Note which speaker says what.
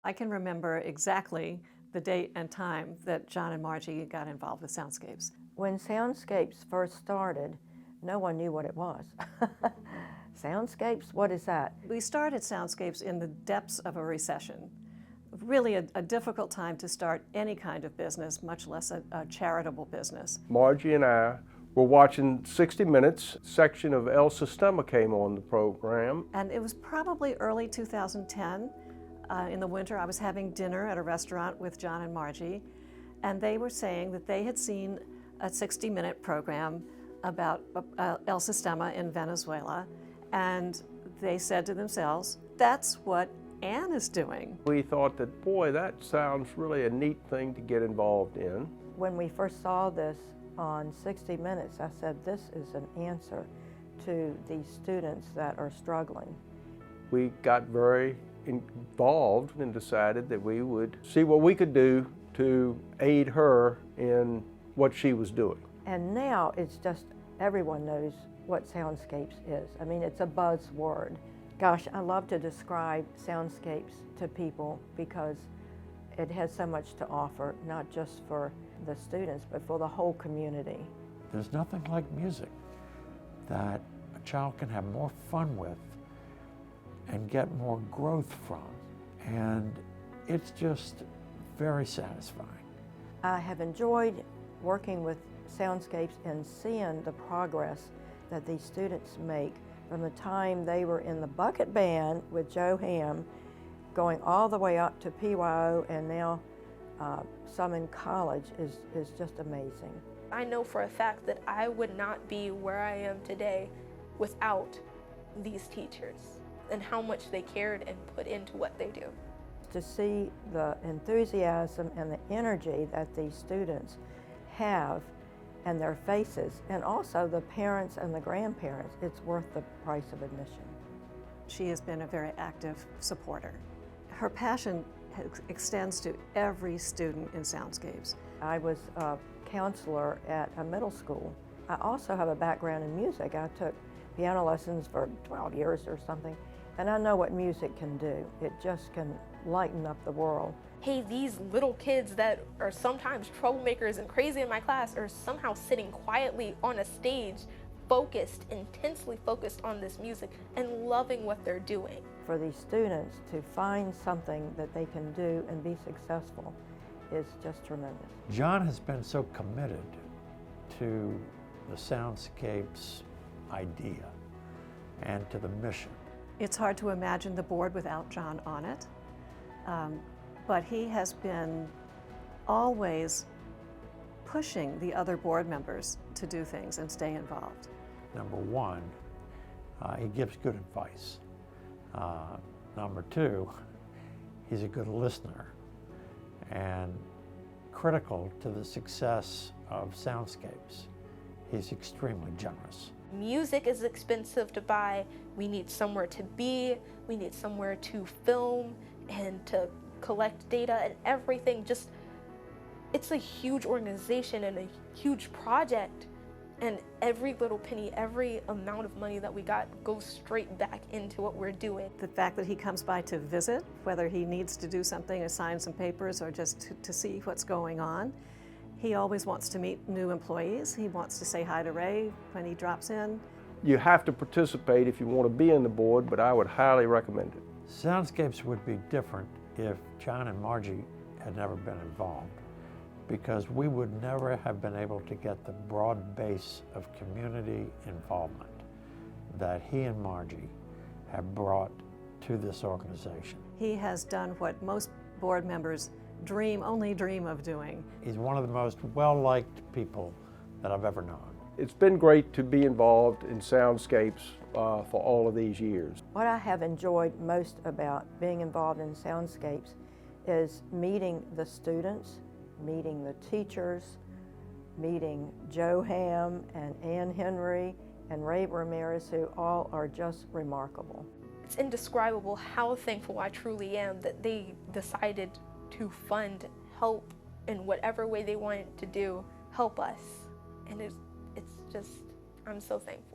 Speaker 1: I can remember exactly the date and time that John and Margie got involved with Soundscapes.
Speaker 2: When Soundscapes first started, no one knew what it was. Soundscapes, what is that?
Speaker 1: We started Soundscapes in the depths of a recession. Really a difficult time to start any kind of business, much less a charitable business.
Speaker 3: Margie and I were watching 60 Minutes. A section of El Sistema came on the program.
Speaker 1: And it was probably early 2010. In the winter, I was having dinner at a restaurant with John and Margie, and they were saying that they had seen a 60-minute program about El Sistema in Venezuela, and they said to themselves, that's what Ann is doing.
Speaker 3: We thought that, boy, that sounds really a neat thing to get involved in.
Speaker 2: When we first saw this on 60 Minutes, I said, this is an answer to these students that are struggling.
Speaker 3: We got very involved and decided that we would see what we could do to aid her in what she was doing.
Speaker 2: And now it's just, everyone knows what Soundscapes is. I mean, it's a buzzword. Gosh, I love to describe Soundscapes to people because it has so much to offer, not just for the students, but for the whole community.
Speaker 4: There's nothing like music that a child can have more fun with and get more growth from. And it's just very satisfying.
Speaker 2: I have enjoyed working with Soundscapes and seeing the progress that these students make from the time they were in the bucket band with Joe Hamm, going all the way up to PYO, and now some in college is just amazing.
Speaker 5: I know for a fact that I would not be where I am today without these teachers and how much they cared and put into what they do.
Speaker 2: To see the enthusiasm and the energy that these students have and their faces, and also the parents and the grandparents, it's worth the price of admission.
Speaker 1: She has been a very active supporter. Her passion extends to every student in Soundscapes.
Speaker 2: I was a counselor at a middle school. I also have a background in music. I took piano lessons for 12 years or something, and I know what music can do. It just can lighten up the world.
Speaker 5: Hey, these little kids that are sometimes troublemakers and crazy in my class are somehow sitting quietly on a stage, focused, intensely focused on this music and loving what they're doing.
Speaker 2: For these students to find something that they can do and be successful is just tremendous.
Speaker 4: John has been so committed to the Soundscapes idea and to the mission.
Speaker 1: It's hard to imagine the board without John on it, but he has been always pushing the other board members to do things and stay involved.
Speaker 4: Number one, he gives good advice. Number two, he's a good listener and critical to the success of Soundscapes. He's extremely generous.
Speaker 5: Music is expensive to buy. We need somewhere to be. We need somewhere to film and to collect data and everything. Just, it's a huge organization and a huge project. And every little penny, every amount of money that we got goes straight back into what we're doing.
Speaker 1: The fact that he comes by to visit, whether he needs to do something or sign some papers or just to see what's going on, he always wants to meet new employees. He wants to say hi to Ray when he drops in.
Speaker 3: You have to participate if you want to be in the board, but I would highly recommend it.
Speaker 4: Soundscapes would be different if John and Margie had never been involved, because we would never have been able to get the broad base of community involvement that he and Margie have brought to this organization.
Speaker 1: He has done what most board members only dream of doing.
Speaker 4: He's one of the most well-liked people that I've ever known.
Speaker 3: It's been great to be involved in Soundscapes for all of these years.
Speaker 2: What I have enjoyed most about being involved in Soundscapes is meeting the students, meeting the teachers, meeting Joe Hamm and Ann Henry and Ray Ramirez, who all are just remarkable.
Speaker 5: It's indescribable how thankful I truly am that they decided to fund, help in whatever way they wanted to do, help us. And it's just, I'm so thankful.